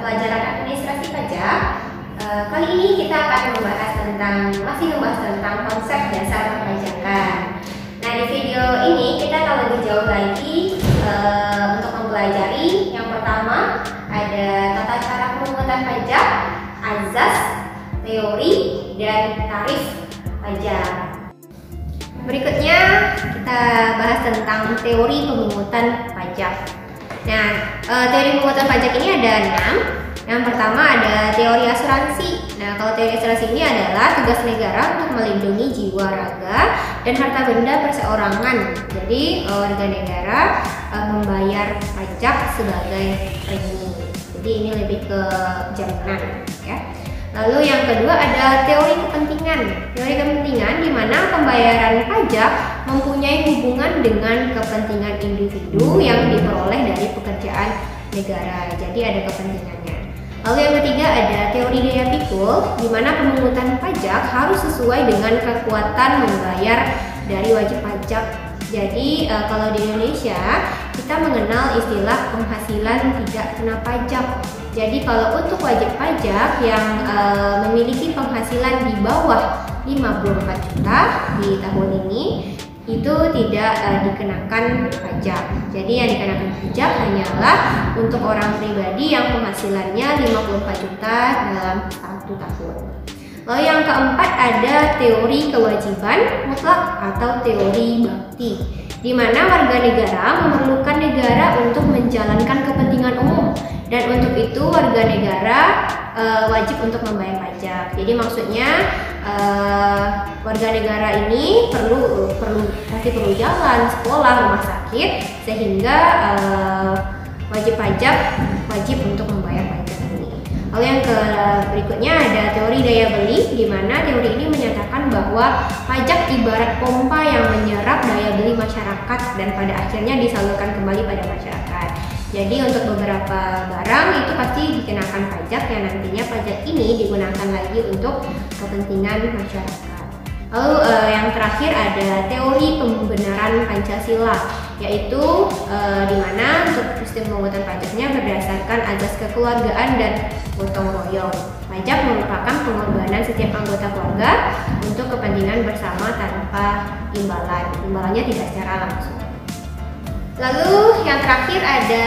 pelajaran administrasi pajak. Kali ini kita akan masih membahas tentang konsep dasar perpajakan. Nah, di video ini kita akan lebih jauh lagi untuk mempelajari yang pertama ada tata cara pemungutan pajak, azas, teori, dan tarif pajak. Berikutnya kita bahas tentang teori pemungutan pajak. Nah, teori pemungutan pajak ini ada 6. Yang pertama ada teori asuransi. Nah, kalau teori asuransi ini adalah tugas negara untuk melindungi jiwa, raga, dan harta benda perseorangan. Jadi warga negara membayar pajak sebagai premi. Jadi ini lebih ke jaminan, ya. Lalu yang kedua ada teori kepentingan. Teori kepentingan di mana pembayaran pajak mempunyai hubungan dengan kepentingan individu yang diperoleh dari pekerjaan negara. Jadi ada kepentingannya. Lalu yang ketiga ada teori daya pikul, di mana pemungutan pajak harus sesuai dengan kekuatan membayar dari wajib pajak. Jadi kalau di Indonesia kita mengenal istilah penghasilan tidak kena pajak. Jadi kalau untuk wajib pajak yang memiliki penghasilan di bawah 54 juta di tahun ini itu tidak dikenakan pajak. Jadi yang dikenakan pajak hanyalah untuk orang pribadi yang penghasilannya 54 juta dalam 1 tahun. Lalu yang keempat ada teori kewajiban mutlak atau teori bakti, di mana warga negara memerlukan negara untuk menjalankan kepentingan umum, dan untuk itu warga negara wajib untuk membayar pajak. Jadi maksudnya warga negara ini pasti perlu jalan, sekolah, rumah sakit, sehingga wajib pajak wajib untuk membayar pajak ini. Lalu yang berikutnya ada teori daya beli, di mana teori ini menyatakan bahwa pajak ibarat pompa yang menyerap daya beli masyarakat dan pada akhirnya disalurkan kembali pada masyarakat. Jadi untuk beberapa barang itu pasti dikenakan pajak yang nantinya pajak ini digunakan lagi untuk kepentingan masyarakat. Lalu yang terakhir ada teori pembenaran Pancasila, yaitu di mana untuk sistem pemungutan pajaknya berdasarkan azas kekeluargaan dan gotong royong. Pajak merupakan pengorbanan setiap anggota keluarga untuk kepentingan bersama tanpa imbalan. Imbalannya tidak secara langsung. Lalu yang terakhir ada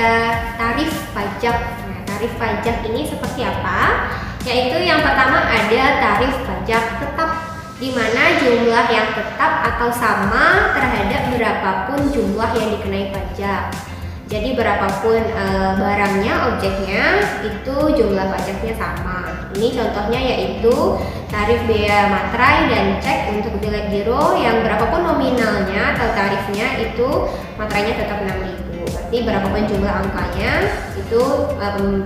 tarif pajak. Nah, tarif pajak ini seperti apa? Yaitu yang pertama ada tarif pajak tetap, di mana jumlah yang tetap atau sama terhadap berapapun jumlah yang dikenai pajak. Jadi berapapun barangnya, objeknya, itu jumlah pajaknya sama. Ini contohnya yaitu tarif bea materai dan cek untuk bilet giro yang berapapun nominalnya atau tarifnya itu materainya tetap 6.000. Berarti berapapun jumlah angkanya itu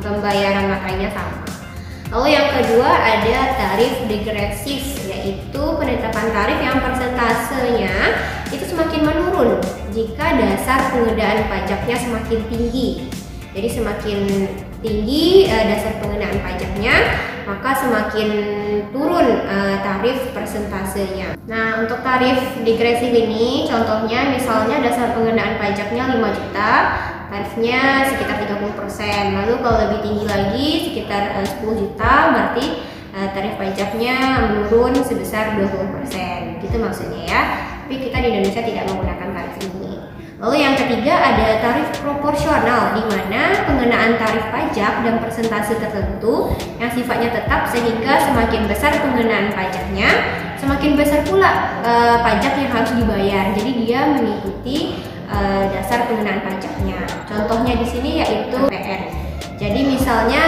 pembayaran materainya sama. Lalu yang kedua ada tarif degresif, yaitu penetapan tarif yang persentasenya itu semakin menurun jika dasar pengenaan pajaknya semakin tinggi. Jadi semakin tinggi dasar pengenaan pajaknya, maka semakin turun tarif persentasenya. Nah, untuk tarif degresif ini contohnya misalnya dasar pengenaan pajaknya 5 juta, tarifnya sekitar 30%. Lalu kalau lebih tinggi lagi sekitar 10 juta, berarti tarif pajaknya menurun sebesar 20%. Gitu maksudnya ya. Tapi kita di Indonesia tidak menggunakan tarif ini. Lalu yang ketiga ada tarif proporsional, di mana pengenaan tarif pajak dan persentase tertentu yang sifatnya tetap, sehingga semakin besar pengenaan pajaknya, semakin besar pula pajak yang harus dibayar. Jadi dia mengikuti dasar pengenaan pajaknya. Contohnya di sini yaitu PPN. Jadi misalnya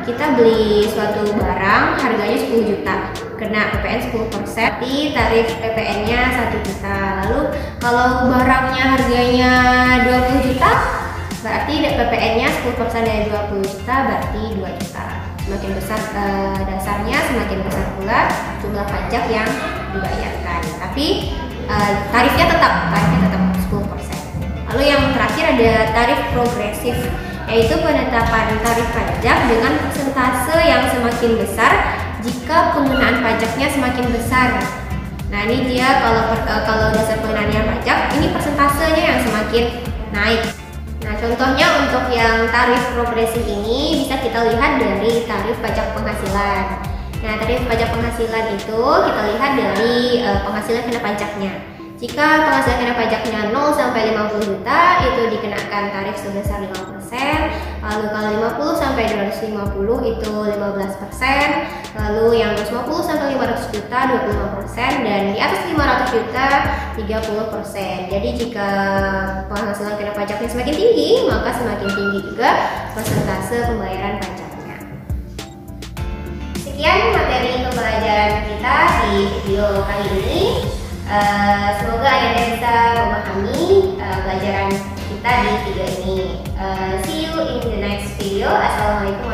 kita beli suatu barang harganya 10 juta, kena PPN 10%, berarti tarif PPN-nya 1 juta. Lalu kalau barangnya harganya 20 juta, berarti PPN-nya 10% dari 20 juta berarti 2 juta. Semakin besar dasarnya, semakin besar pula jumlah pajak yang dibayarkan. Tapi tarifnya tetap 10%. Lalu yang terakhir ada tarif progresif, yaitu penetapan tarif pajak dengan persentase yang semakin besar jika pengenaan pajaknya semakin besar. Nah, ini dia kalau dasar pengenaannya pajak, ini persentasenya yang semakin naik. Nah, contohnya untuk yang tarif progresif ini bisa kita lihat dari tarif pajak penghasilan. Nah, tarif pajak penghasilan itu kita lihat dari penghasilan kena pajaknya. Jika penghasilan kena pajaknya 0 sampai 50 juta itu dikenakan tarif sebesar 5%. Lalu kalau 50 sampai 250 itu 15%. Lalu yang 250 sampai 500 juta 25%, dan di atas 500 juta 30%. Jadi jika penghasilan kena pajaknya semakin tinggi, maka semakin tinggi juga persentase pembayaran pajaknya. Sekian materi pembelajaran kita di video kali ini. Semoga Anda bisa memahami pelajaran kita di video ini. See you in the next video. Assalamualaikum